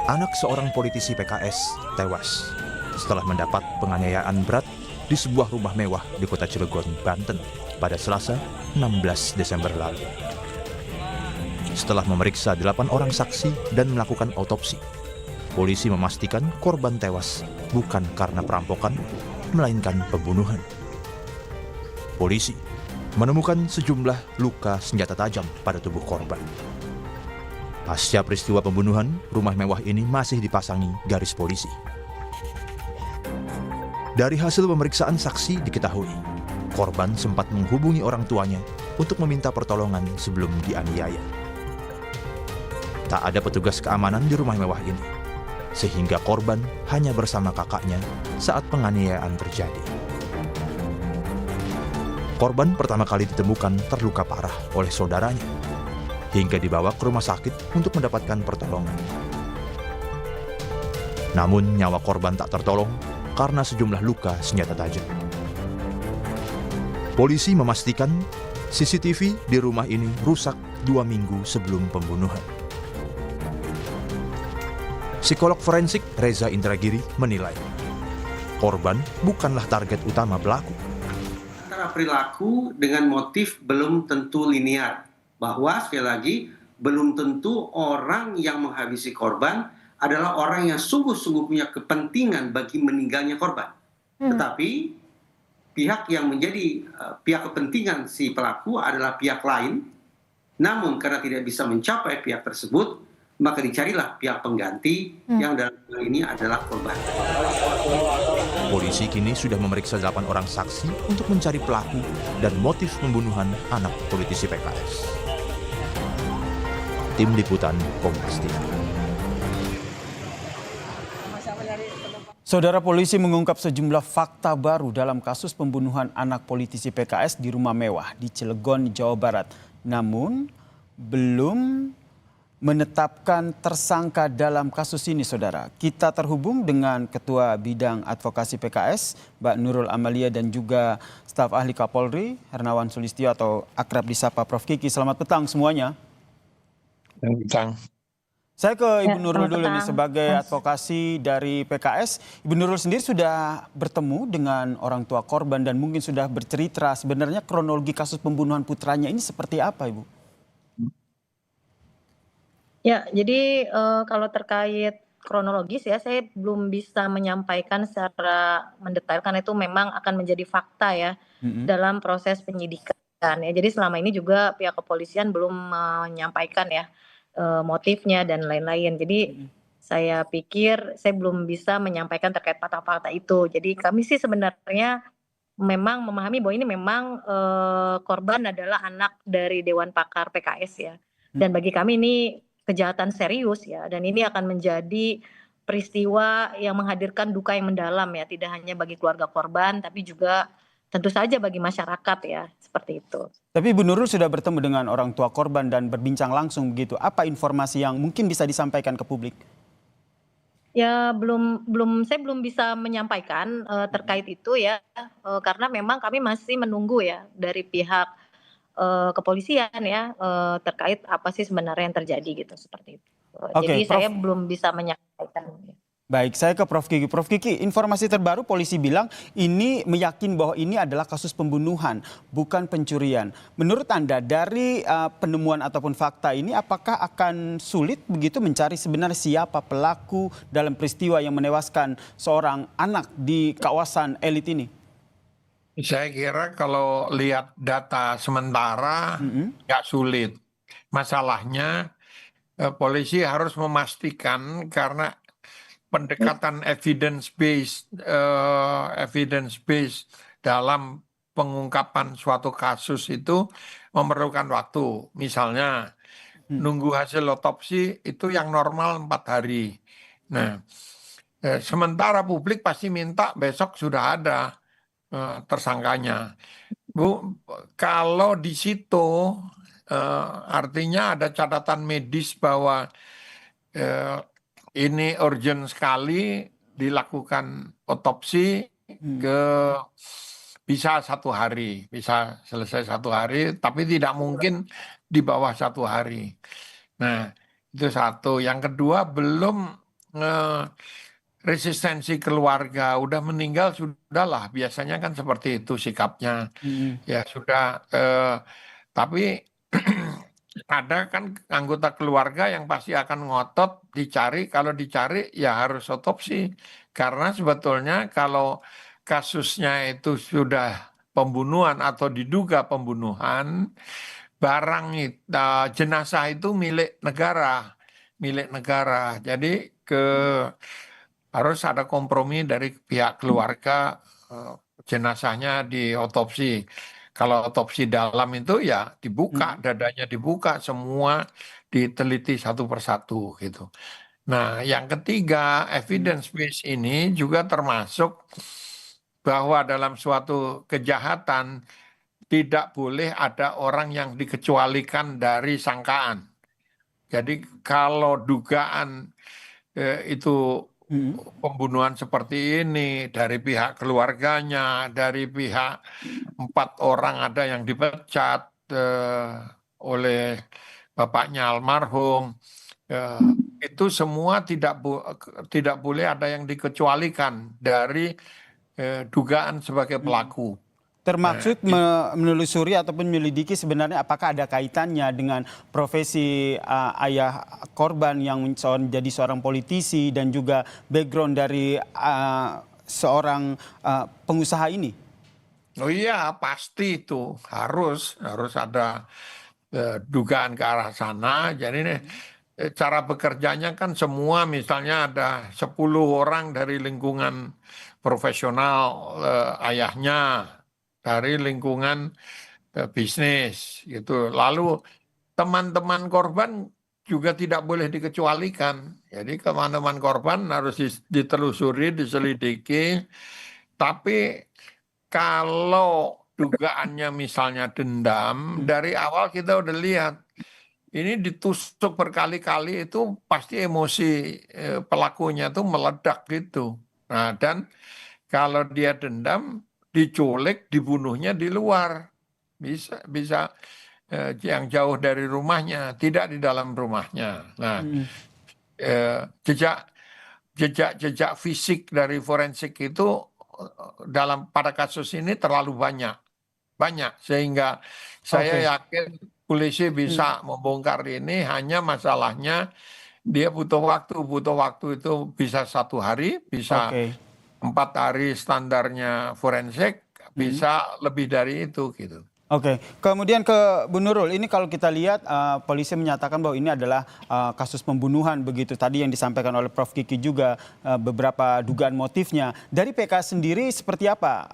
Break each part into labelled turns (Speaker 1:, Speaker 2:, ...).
Speaker 1: Anak seorang politisi PKS tewas setelah mendapat penganiayaan berat di sebuah rumah mewah di kota Cilegon, Banten pada Selasa 16 Desember lalu. Setelah memeriksa 8 orang saksi dan melakukan autopsi, polisi memastikan korban tewas bukan karena perampokan, melainkan pembunuhan. Polisi menemukan sejumlah luka senjata tajam pada tubuh korban. Pasca peristiwa pembunuhan, rumah mewah ini masih dipasangi garis polisi. Dari hasil pemeriksaan saksi diketahui, korban sempat menghubungi orang tuanya untuk meminta pertolongan sebelum dianiaya. Tak ada petugas keamanan di rumah mewah ini, sehingga korban hanya bersama kakaknya saat penganiayaan terjadi. Korban pertama kali ditemukan terluka parah oleh saudaranya, hingga dibawa ke rumah sakit untuk mendapatkan pertolongan. Namun nyawa korban tak tertolong karena sejumlah luka senjata tajam. Polisi memastikan CCTV di rumah ini rusak 2 minggu sebelum pembunuhan. Psikolog forensik Reza Indragiri menilai, korban bukanlah target utama pelaku.
Speaker 2: Antara perilaku dengan motif belum tentu linear. Bahwa sekali lagi belum tentu orang yang menghabisi korban adalah orang yang sungguh-sungguh punya kepentingan bagi meninggalnya korban. Tetapi pihak yang menjadi pihak kepentingan si pelaku adalah pihak lain. Namun karena tidak bisa mencapai pihak tersebut, maka dicarilah pihak pengganti yang dalam hal ini adalah korban.
Speaker 1: Polisi kini sudah memeriksa 8 orang saksi untuk mencari pelaku dan motif pembunuhan anak politisi PKS. Tim Liputan Kompas TV.
Speaker 3: Saudara, polisi mengungkap sejumlah fakta baru dalam kasus pembunuhan anak politisi PKS di rumah mewah di Cilegon, Jawa Barat. Namun, belum menetapkan tersangka dalam kasus ini, saudara. Kita terhubung dengan Ketua Bidang Advokasi PKS, Mbak Nurul Amalia, dan juga staf ahli Kapolri, Hernawan Sulistyo atau akrab disapa Prof. Kiki. Selamat petang semuanya.
Speaker 4: Petang.
Speaker 3: Saya ke Ibu Nurul dulu nih sebagai advokasi dari PKS. Ibu Nurul sendiri sudah bertemu dengan orang tua korban dan mungkin sudah bercerita sebenarnya kronologi kasus pembunuhan putranya ini seperti apa, Ibu?
Speaker 5: Ya, jadi kalau terkait kronologis ya, saya belum bisa menyampaikan secara mendetail karena itu memang akan menjadi fakta ya dalam proses penyidikan. Ya, jadi selama ini juga pihak kepolisian belum menyampaikan ya motifnya dan lain-lain. Jadi saya pikir saya belum bisa menyampaikan terkait fakta-fakta itu. Jadi kami sih sebenarnya memang memahami bahwa ini memang korban adalah anak dari Dewan Pakar PKS ya. Dan bagi kami ini kejahatan serius ya, dan ini akan menjadi peristiwa yang menghadirkan duka yang mendalam ya, tidak hanya bagi keluarga korban tapi juga tentu saja bagi masyarakat ya, seperti itu.
Speaker 3: Tapi Ibu Nurul sudah bertemu dengan orang tua korban dan berbincang langsung begitu. Apa informasi yang mungkin bisa disampaikan ke publik?
Speaker 5: Ya saya belum bisa menyampaikan terkait itu ya, karena memang kami masih menunggu ya dari pihak kepolisian ya terkait apa sih sebenarnya yang terjadi gitu, seperti itu. Jadi
Speaker 3: Prof.
Speaker 5: saya belum bisa menyampaikan.
Speaker 3: Baik, saya ke Prof. Kiki. Prof. Kiki, informasi terbaru polisi bilang ini meyakin bahwa ini adalah kasus pembunuhan, bukan pencurian. Menurut Anda dari penemuan ataupun fakta ini, apakah akan sulit begitu mencari sebenarnya siapa pelaku dalam peristiwa yang menewaskan seorang anak di kawasan elit ini?
Speaker 4: Saya kira kalau lihat data sementara nggak sulit. Masalahnya polisi harus memastikan karena pendekatan evidence based dalam pengungkapan suatu kasus itu memerlukan waktu. Misalnya nunggu hasil otopsi itu yang normal 4 hari. Nah, sementara publik pasti minta besok sudah ada tersangkanya. Bu, kalau di situ artinya ada catatan medis bahwa ini urgent sekali dilakukan otopsi ke bisa 1 hari, bisa selesai 1 hari, tapi tidak mungkin di bawah 1 hari. Nah, itu satu. Yang kedua, belum eh, resistensi keluarga, udah meninggal sudahlah, biasanya kan seperti itu sikapnya. Ya sudah, tapi ada kan anggota keluarga yang pasti akan ngotot dicari, kalau dicari ya harus otopsi. Karena sebetulnya kalau kasusnya itu sudah pembunuhan atau diduga pembunuhan, jenazah itu milik negara, milik negara. Jadi harus ada kompromi dari pihak keluarga, jenazahnya diotopsi. Kalau otopsi dalam itu ya dibuka, dadanya dibuka, semua diteliti satu persatu gitu. Nah, yang ketiga, evidence base ini juga termasuk bahwa dalam suatu kejahatan tidak boleh ada orang yang dikecualikan dari sangkaan. Jadi kalau dugaan itu pembunuhan seperti ini dari pihak keluarganya, dari pihak 4 orang ada yang dipecat oleh bapaknya almarhum, eh, itu semua tidak boleh ada yang dikecualikan dari dugaan sebagai pelaku.
Speaker 3: Termasuk menelusuri ataupun menyelidiki sebenarnya apakah ada kaitannya dengan profesi ayah korban yang menjadi seorang politisi dan juga background dari seorang pengusaha ini.
Speaker 4: Oh iya, pasti itu harus ada dugaan ke arah sana. Jadi cara bekerjanya kan semua, misalnya ada 10 orang dari lingkungan profesional, ayahnya dari lingkungan bisnis gitu. Lalu teman-teman korban juga tidak boleh dikecualikan. Jadi teman-teman korban harus ditelusuri, diselidiki. Tapi kalau dugaannya misalnya dendam, dari awal kita udah lihat ini ditusuk berkali-kali, itu pasti emosi pelakunya tuh meledak gitu. Nah, dan kalau dia dendam, diculik, dibunuhnya di luar. Bisa yang jauh dari rumahnya, tidak di dalam rumahnya. Nah, jejak fisik dari forensik itu pada kasus ini terlalu banyak sehingga saya yakin polisi bisa membongkar ini. Hanya masalahnya dia butuh waktu itu bisa 1 hari, bisa 4 hari standarnya forensik, bisa lebih dari itu gitu.
Speaker 3: Oke, kemudian ke Bu Nurul, ini kalau kita lihat polisi menyatakan bahwa ini adalah kasus pembunuhan begitu. Tadi yang disampaikan oleh Prof. Kiki juga beberapa dugaan motifnya. Dari PKS sendiri seperti apa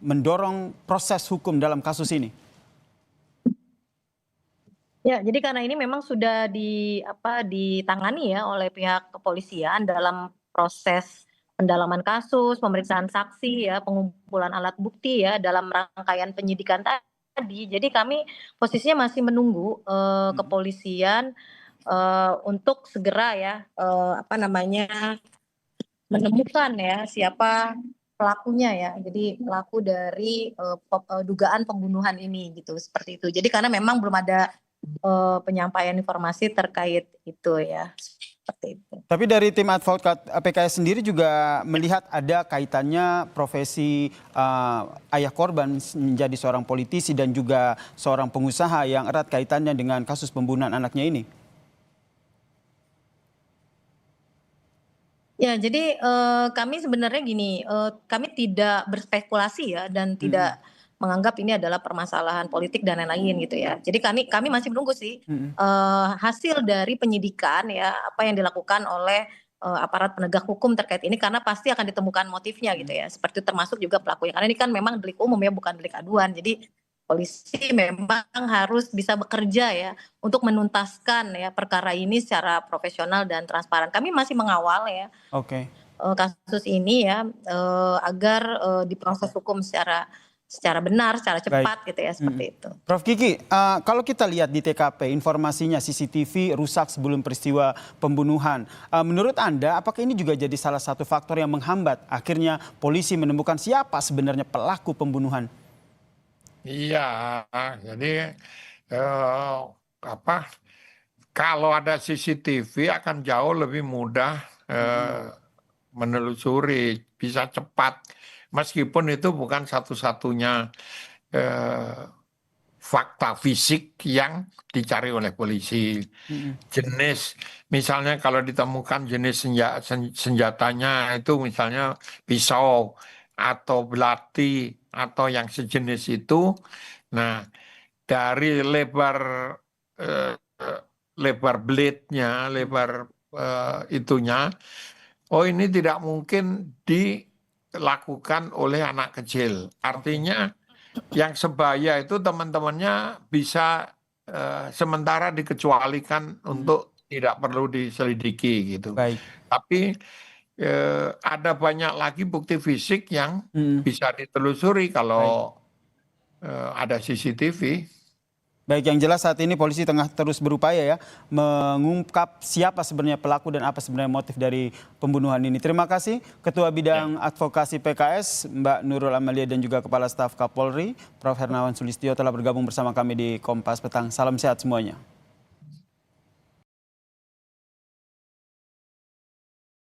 Speaker 3: mendorong proses hukum dalam kasus ini?
Speaker 5: Ya, jadi karena ini memang sudah ditangani ya oleh pihak kepolisian dalam proses pendalaman kasus, pemeriksaan saksi ya, pengumpulan alat bukti ya dalam rangkaian penyidikan tadi. Jadi kami posisinya masih menunggu kepolisian untuk segera ya menemukan ya siapa pelakunya ya. Jadi pelaku dari dugaan pembunuhan ini gitu, seperti itu. Jadi karena memang belum ada penyampaian informasi terkait itu ya, seperti itu.
Speaker 3: Tapi dari tim advokat PKS sendiri juga melihat ada kaitannya profesi ayah korban menjadi seorang politisi dan juga seorang pengusaha yang erat kaitannya dengan kasus pembunuhan anaknya ini.
Speaker 5: Ya, jadi kami sebenarnya gini, kami tidak berspekulasi ya dan tidak menganggap ini adalah permasalahan politik dan lain-lain gitu ya. Jadi kami masih menunggu sih hasil dari penyidikan ya, apa yang dilakukan oleh aparat penegak hukum terkait ini, karena pasti akan ditemukan motifnya gitu ya. Seperti termasuk juga pelakunya. Karena ini kan memang delik umum ya, bukan delik aduan. Jadi polisi memang harus bisa bekerja ya untuk menuntaskan ya perkara ini secara profesional dan transparan. Kami masih mengawal ya kasus ini ya agar diproses hukum secara benar, secara cepat gitu ya, seperti itu.
Speaker 3: Prof. Kiki, kalau kita lihat di TKP informasinya CCTV rusak sebelum peristiwa pembunuhan. Menurut Anda apakah ini juga jadi salah satu faktor yang menghambat akhirnya polisi menemukan siapa sebenarnya pelaku pembunuhan?
Speaker 4: Iya, jadi kalau ada CCTV akan jauh lebih mudah menelusuri, bisa cepat. Meskipun itu bukan satu-satunya fakta fisik yang dicari oleh polisi. Jenis, misalnya kalau ditemukan jenis senjatanya itu misalnya pisau atau belati atau yang sejenis itu. Nah, dari lebar blade-nya, lebar itunya, oh ini tidak mungkin dilakukan oleh anak kecil. Artinya yang sebaya itu teman-temannya bisa sementara dikecualikan untuk tidak perlu diselidiki gitu.
Speaker 3: Baik.
Speaker 4: Tapi ada banyak lagi bukti fisik yang bisa ditelusuri kalau ada CCTV.
Speaker 3: Baik, yang jelas saat ini polisi tengah terus berupaya ya mengungkap siapa sebenarnya pelaku dan apa sebenarnya motif dari pembunuhan ini. Terima kasih Ketua Bidang Advokasi PKS Mbak Nurul Amalia dan juga Kepala Staf Kapolri Prof. Hernawan Sulistyo telah bergabung bersama kami di Kompas Petang. Salam sehat semuanya.